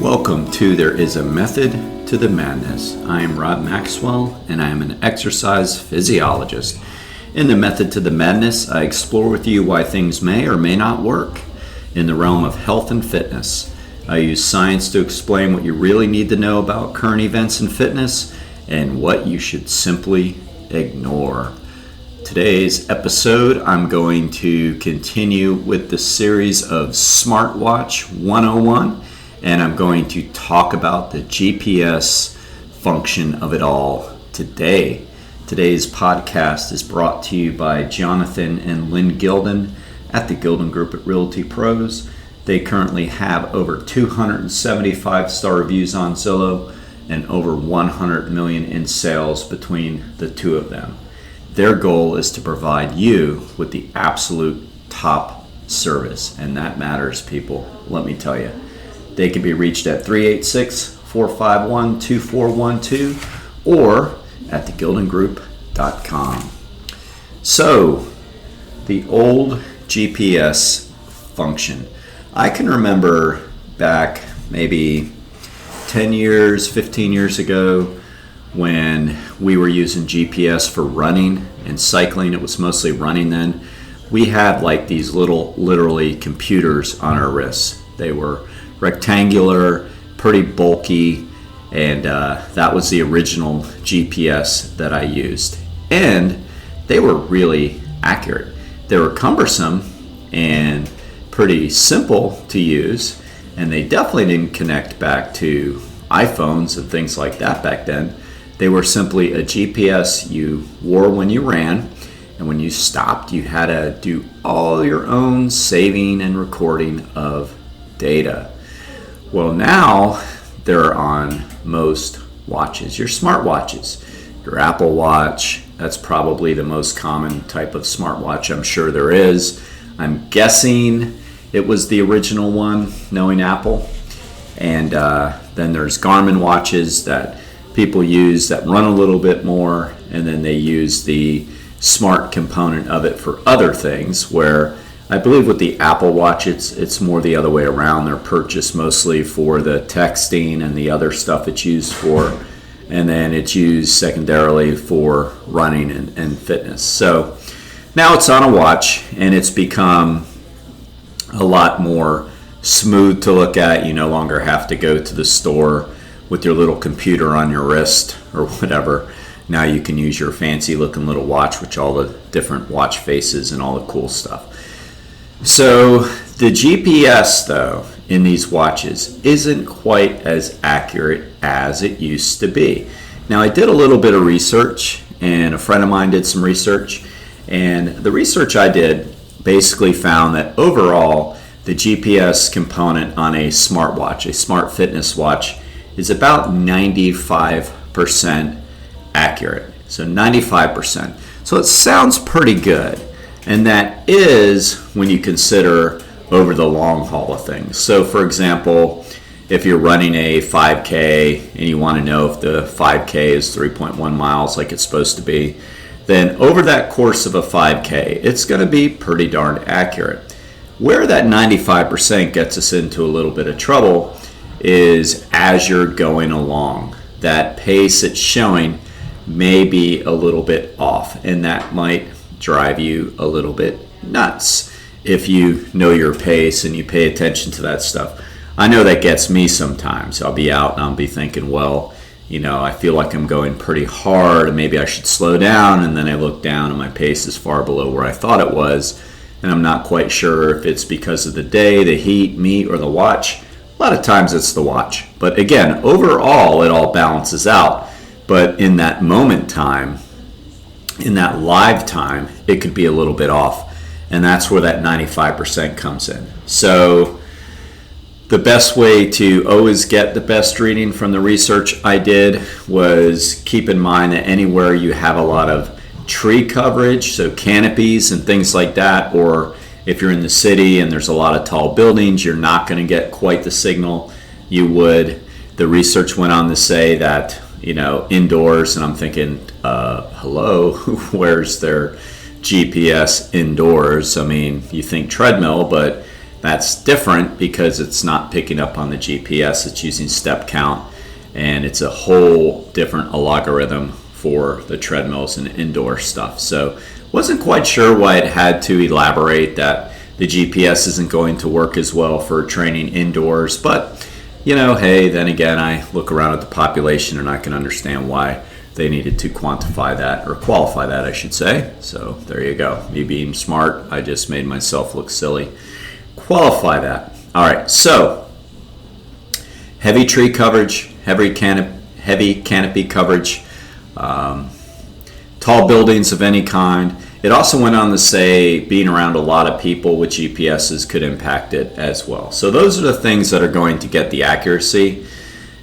Welcome to There Is a Method to the Madness. I am Rob Maxwell, and I am an exercise physiologist. In the Method to the Madness, I explore with you why things may or may not work in the realm of health and fitness. I use science to explain what you really need to know about current events in fitness and what you should simply ignore. Today's episode, I'm going to continue with the series of Smartwatch 101. And I'm going to talk about the GPS function of it all today. Today's podcast is brought to you by Jonathan and Lynn Gilden at the Gilden Group at Realty Pros. They currently have over 275 star reviews on Zillow and over 100 million in sales between the two of them. Their goal is to provide you with the absolute top service, and that matters, people, let me tell you. They can be reached at 386-451-2412 or at thegildengroup.com. So, the old GPS function. I can remember back maybe 10 years, 15 years ago when we were using GPS for running and cycling. It was mostly running then. We had like these little, literally, computers on our wrists. They were rectangular, pretty bulky, and that was the original GPS that I used. And they were really accurate. They were cumbersome and pretty simple to use, and they definitely didn't connect back to iPhones and things like that back then. They were simply a GPS you wore when you ran, and when you stopped, you had to do all your own saving and recording of data. Well, now they're on most watches, your smartwatches, your Apple Watch. That's probably the most common type of smartwatch I'm sure there is. I'm guessing it was the original one, knowing Apple. And then there's Garmin watches that people use that run a little bit more, and then they use the smart component of it for other things, where I believe with the Apple Watch, it's more the other way around. They're purchased mostly for the texting and the other stuff it's used for, and then it's used secondarily for running and fitness. So now it's on a watch, and it's become a lot more smooth to look at. You no longer have to go to the store with your little computer on your wrist or whatever. Now you can use your fancy looking little watch with all the different watch faces and all the cool stuff. So the GPS, though, in these watches isn't quite as accurate as it used to be. Now, I did a little bit of research, and a friend of mine did some research, and the research I did basically found that overall, the GPS component on a smartwatch, a smart fitness watch, is about 95% accurate. So 95%. So it sounds pretty good. And that is when you consider over the long haul of things. So for example, if you're running a 5K and you want to know if the 5K is 3.1 miles like it's supposed to be, then over that course of a 5K, it's going to be pretty darn accurate. Where that 95% gets us into a little bit of trouble is as you're going along. That pace it's showing may be a little bit off, and that might drive you a little bit nuts if you know your pace and you pay attention to that stuff. I know that gets me sometimes. I'll be out and I'll be thinking, well, I feel like I'm going pretty hard and maybe I should slow down, and then I look down and my pace is far below where I thought it was, and I'm not quite sure if it's because of the day, the heat, me, or the watch. A lot of times it's the watch. But again, overall it all balances out. But in that moment time, in that live time, it could be a little bit off, and that's where that 95% comes in. So the best way to always get the best reading from the research I did was keep in mind that anywhere you have a lot of tree coverage, so canopies and things like that, or if you're in the city and there's a lot of tall buildings, you're not going to get quite the signal you would. The research went on to say that indoors, and I'm thinking, hello, where's their GPS indoors? I mean, you think treadmill, but That's different because it's not picking up on the GPS, it's using step count, and it's a whole different algorithm for the treadmills and indoor stuff. So wasn't quite sure why it had to elaborate that the GPS isn't going to work as well for training indoors, but hey, then again, I look around at the population and I can understand why they needed to quantify that, or qualify that, I should say. So there you go. Me being smart, I just made myself look silly. Qualify that. All right, so heavy tree coverage, heavy canopy coverage, tall buildings of any kind. It also went on to say being around a lot of people with GPSs could impact it as well. So those are the things that are going to get the accuracy,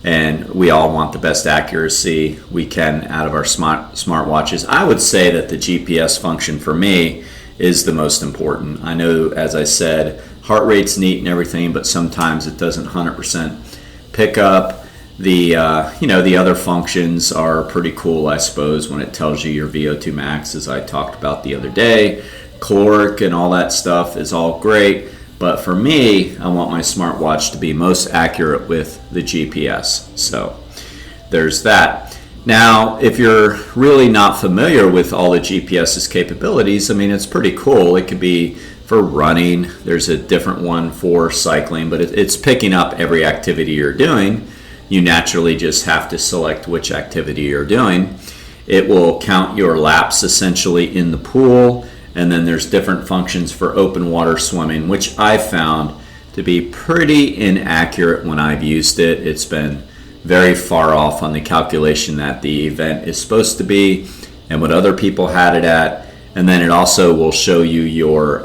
and we all want the best accuracy we can out of our smart watches. I would say that the GPS function for me is the most important. I know, as I said, heart rate's neat and everything, but sometimes it doesn't 100% pick up. The the other functions are pretty cool, I suppose, when it tells you your VO2 max, as I talked about the other day. Caloric and all that stuff is all great, but for me, I want my smartwatch to be most accurate with the GPS. So there's that. Now, if you're really not familiar with all the GPS's capabilities, I mean, it's pretty cool. It could be for running. There's a different one for cycling, but it's picking up every activity you're doing. You naturally just have to select which activity you're doing. It will count your laps essentially in the pool, and then there's different functions for open water swimming, which I found to be pretty inaccurate when I've used it. It's been very far off on the calculation that the event is supposed to be and what other people had it at. And then it also will show you your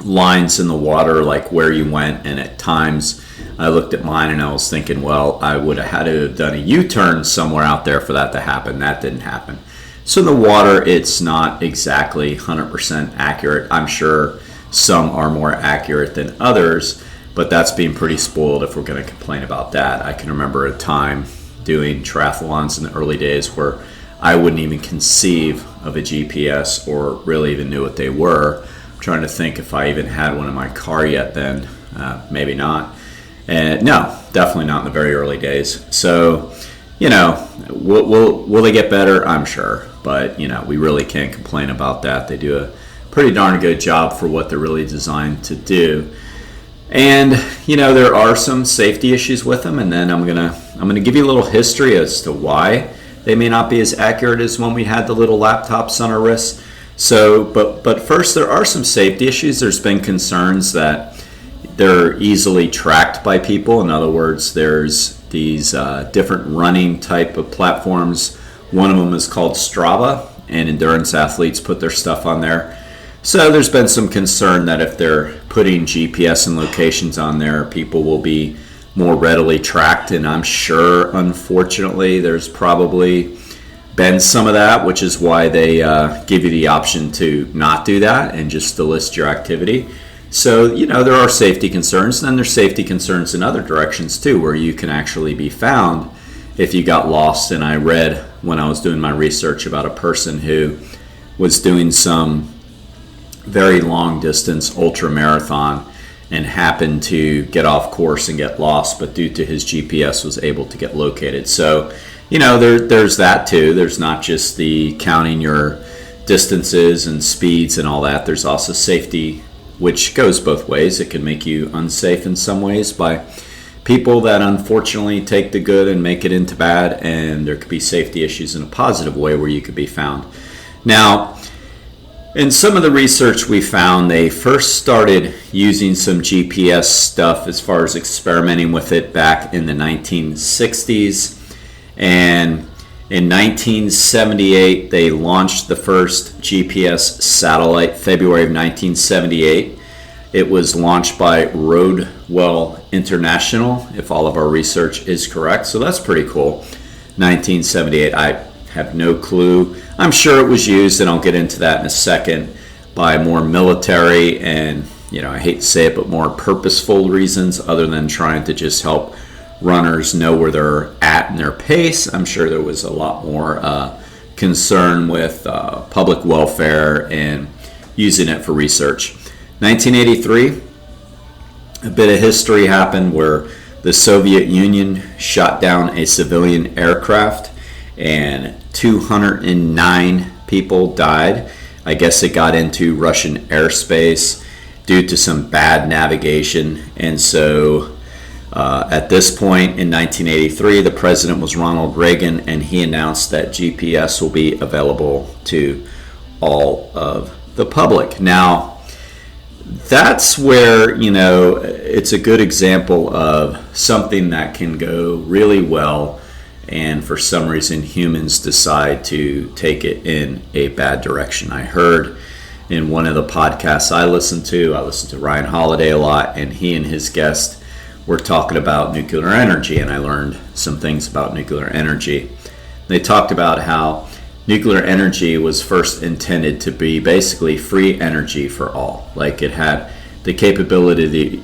lines in the water, like where you went, and at times I looked at mine and I was thinking, well, I would have had to have done a U-turn somewhere out there for that to happen. That didn't happen. So in the water, it's not exactly 100% accurate. I'm sure some are more accurate than others, but that's being pretty spoiled if we're going to complain about that. I can remember a time doing triathlons in the early days where I wouldn't even conceive of a GPS or really even knew what they were. I'm trying to think if I even had one in my car yet then. Maybe not. And no, definitely not in the very early days. So, will they get better? I'm sure. But, we really can't complain about that. They do a pretty darn good job for what they're really designed to do. And, there are some safety issues with them. And then I'm gonna give you a little history as to why they may not be as accurate as when we had the little laptops on our wrists. So, but first, there are some safety issues. There's been concerns that they're easily tracked by people. In other words, there's these different running type of platforms. One of them is called Strava, and endurance athletes put their stuff on there. So there's been some concern that if they're putting GPS and locations on there, people will be more readily tracked. And I'm sure, unfortunately, there's probably been some of that, which is why they give you the option to not do that and just to list your activity. So, there are safety concerns, and then there's safety concerns in other directions too, where you can actually be found if you got lost. And I read when I was doing my research about a person who was doing some very long distance ultra marathon and happened to get off course and get lost, but due to his GPS was able to get located. So, there's that too. There's not just the counting your distances and speeds and all that. There's also safety, which goes both ways. It can make you unsafe in some ways by people that unfortunately take the good and make it into bad, and there could be safety issues in a positive way where you could be found. Now, in some of the research we found, they first started using some GPS stuff as far as experimenting with it back in the 1960s. And in 1978, they launched the first GPS satellite, February of 1978. It was launched by Rodewell International, if all of our research is correct. So that's pretty cool. 1978, I have no clue. I'm sure it was used, and I'll get into that in a second, by more military and, I hate to say it, but more purposeful reasons other than trying to just help runners know where they're at in their pace. I'm sure there was a lot more concern with public welfare and using it for research. 1983, A bit of history happened where the Soviet Union shot down a civilian aircraft and 209 people died. I guess it got into Russian airspace due to some bad navigation. And so at this point in 1983, the president was Ronald Reagan, and he announced that GPS will be available to all of the public. Now, that's where, it's a good example of something that can go really well, and for some reason humans decide to take it in a bad direction. I heard in one of the podcasts I listen to Ryan Holiday a lot, and he and his guest were talking about nuclear energy, and I learned some things about nuclear energy. They talked about how nuclear energy was first intended to be basically free energy for all. Like, it had the capability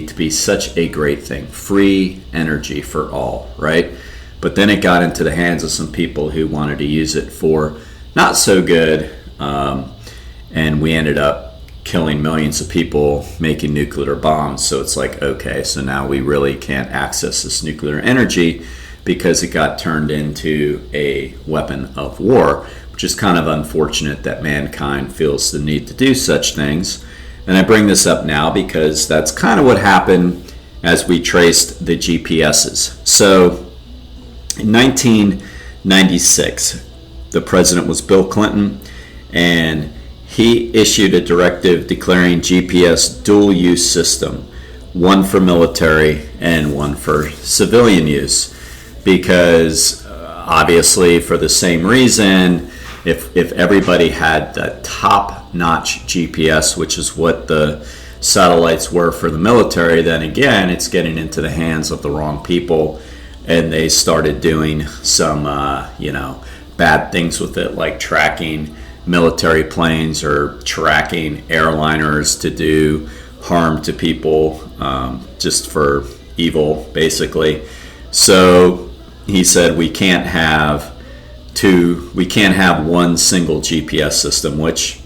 to be such a great thing, free energy for all, right? But then it got into the hands of some people who wanted to use it for not so good, and we ended up killing millions of people, making nuclear bombs. So it's like, okay, so now we really can't access this nuclear energy because it got turned into a weapon of war, which is kind of unfortunate that mankind feels the need to do such things. And I bring this up now because that's kind of what happened as we traced the GPSs. So in 1996, the president was Bill Clinton, and he issued a directive declaring GPS dual use system, one for military and one for civilian use. Because obviously, for the same reason, if everybody had the top-notch GPS, which is what the satellites were for the military, then again, it's getting into the hands of the wrong people, and they started doing some, bad things with it, like tracking military planes or tracking airliners to do harm to people, just for evil, basically. So he said we can't have one single GPS system, which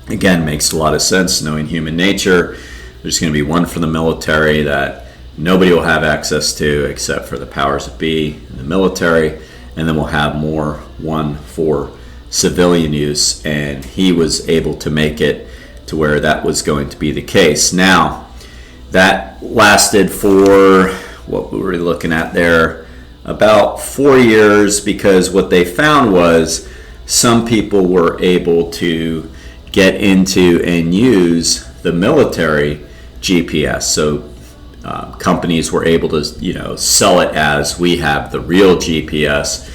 again makes a lot of sense knowing human nature. There's going to be one for the military that nobody will have access to except for the powers that be in the military, and then we'll have one for civilian use, and he was able to make it to where that was going to be the case. Now, that lasted for, what were we looking at there, about 4 years, because what they found was some people were able to get into and use the military GPS. So companies were able to, sell it as we have the real GPS,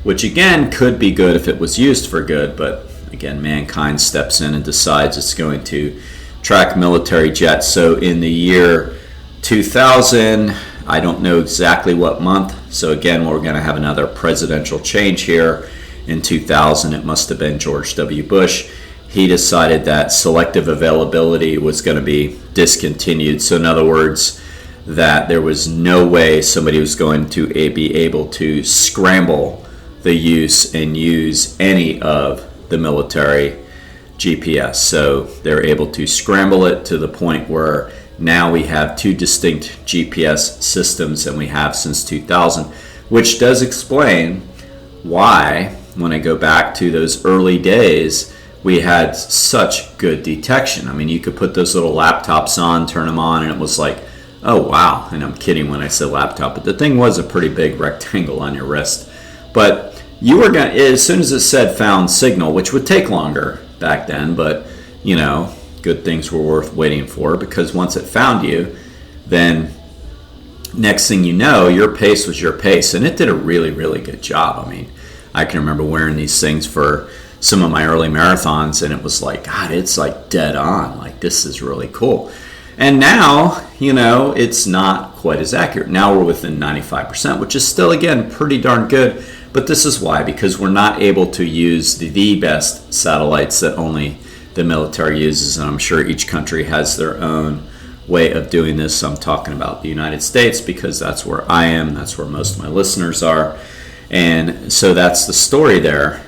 which again could be good if it was used for good, but again, mankind steps in and decides it's going to track military jets. So in the year 2000, I don't know exactly what month, so again, we're going to have another presidential change here. In 2000, it must have been George W. Bush. He decided that selective availability was going to be discontinued. So in other words, that there was no way somebody was going to be able to scramble the use and use any of the military GPS. So they're able to scramble it to the point where now we have two distinct GPS systems than we have since 2000, which does explain why, when I go back to those early days, we had such good detection. I mean, you could put those little laptops on, turn them on, and it was like, oh wow. And I'm kidding when I say laptop, but the thing was a pretty big rectangle on your wrist. But you were going to, as soon as it said found signal, which would take longer back then, but good things were worth waiting for, because once it found you, then next thing you know, your pace was your pace, and it did a really, really good job. I mean, I can remember wearing these things for some of my early marathons, and it was like, God, it's like dead on. Like, this is really cool. And now, it's not quite as accurate. Now we're within 95%, which is still, again, pretty darn good. But this is why, because we're not able to use the best satellites that only the military uses, and I'm sure each country has their own way of doing this. I'm talking about the United States because that's where I am, that's where most of my listeners are, and so that's the story there.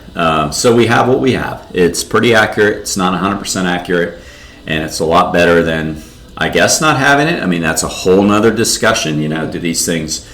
So we have what we have. It's pretty accurate. It's not 100% accurate, and it's a lot better than I guess not having it, I mean, that's a whole nother discussion. Do these things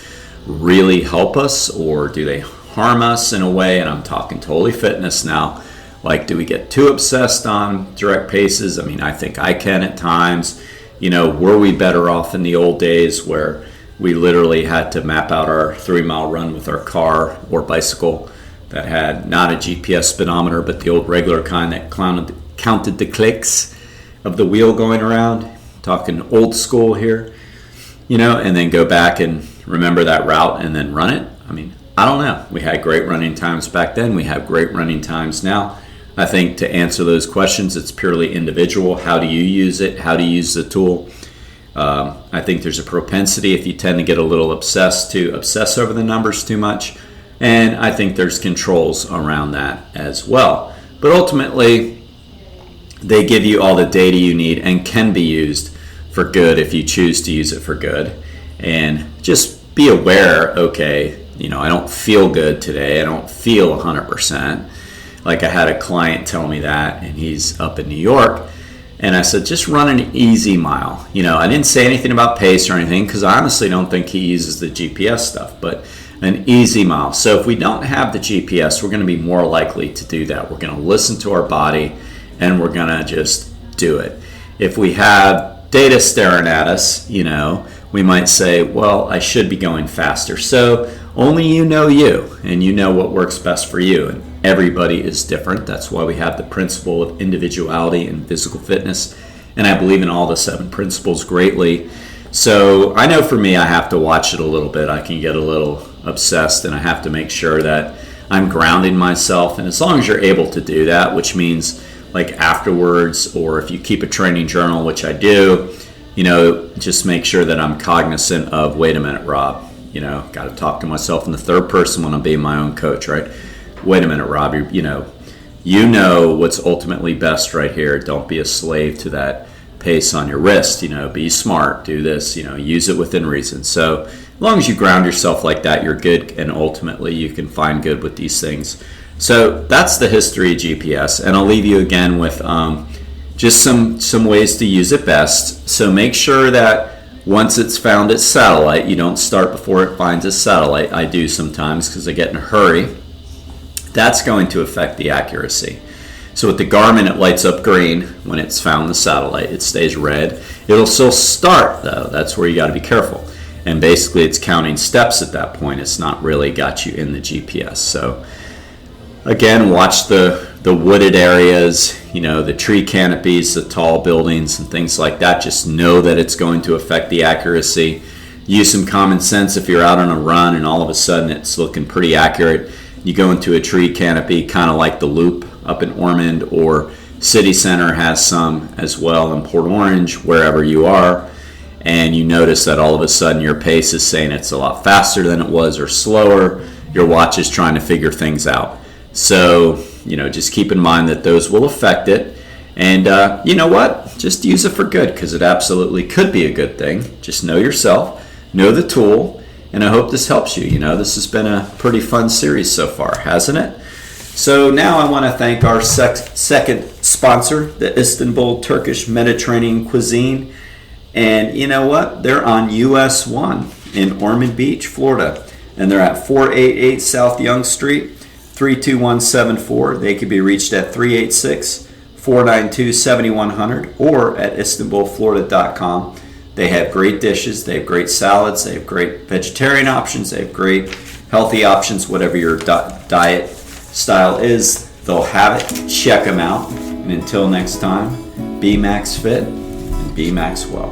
really help us, or do they harm us in a way? And I'm talking totally fitness now. Like, do we get too obsessed on direct paces? I mean, I think I can at times. Were we better off in the old days where we literally had to map out our 3-mile run with our car or bicycle that had not a GPS speedometer, but the old regular kind that counted the clicks of the wheel going around? Talking old school here, and then go back and remember that route and then run it. I mean, I don't know. We had great running times back then. We have great running times now. I think to answer those questions, it's purely individual. How do you use it? How do you use the tool? I think there's a propensity, if you tend to get a little obsessed, to obsess over the numbers too much. And I think there's controls around that as well. But ultimately, they give you all the data you need and can be used for good if you choose to use it for good. And just be aware, okay, I don't feel good today. I don't feel 100%. Like, I had a client tell me that, and he's up in New York. And I said, just run an easy mile. I didn't say anything about pace or anything, because I honestly don't think he uses the GPS stuff, but an easy mile. So if we don't have the GPS, we're going to be more likely to do that. We're going to listen to our body, and we're going to just do it. If we have data staring at us, we might say, well, I should be going faster. So only you, and you know what works best for you. And everybody is different. That's why we have the principle of individuality and physical fitness. And I believe in all the 7 principles greatly. So I know for me, I have to watch it a little bit. I can get a little obsessed, and I have to make sure that I'm grounding myself. And as long as you're able to do that, which means like afterwards, or if you keep a training journal, which I do, just make sure that I'm cognizant of, wait a minute, Rob, got to talk to myself in the third person when I'm being my own coach, right? Wait a minute, Rob, you know what's ultimately best right here. Don't be a slave to that pace on your wrist. Be smart, do this, use it within reason. So as long as you ground yourself like that, you're good, and ultimately you can find good with these things. So that's the history of GPS, and I'll leave you again with just some ways to use it best. So make sure that once it's found its satellite, you don't start before it finds its satellite. I do sometimes because I get in a hurry. That's going to affect the accuracy. So with the Garmin, it lights up green when it's found the satellite. It stays red. It'll still start, though. That's where you got to be careful. And basically, it's counting steps at that point. It's not really got you in the GPS. So again, watch the wooded areas, the tree canopies, the tall buildings and things like that. Just know that it's going to affect the accuracy. Use some common sense. If you're out on a run and all of a sudden it's looking pretty accurate, you go into a tree canopy, kind of like the Loop up in Ormond, or City Center has some as well in Port Orange, wherever you are, and you notice that all of a sudden your pace is saying it's a lot faster than it was or slower. Your watch is trying to figure things out. So, just keep in mind that those will affect it. And you know what? Just use it for good, because it absolutely could be a good thing. Just know yourself, know the tool, and I hope this helps you. This has been a pretty fun series so far, hasn't it? So now I want to thank our second sponsor, the Istanbul Turkish Mediterranean Cuisine. And you know what? They're on US 1 in Ormond Beach, Florida. And they're at 488 South Young Street, 32174. They can be reached at 386-492-7100 or at istanbulflorida.com. They have great dishes, they have great salads, they have great vegetarian options, they have great healthy options, whatever your diet style is, they'll have it. Check them out. And until next time, be Max Fit and be Max Well.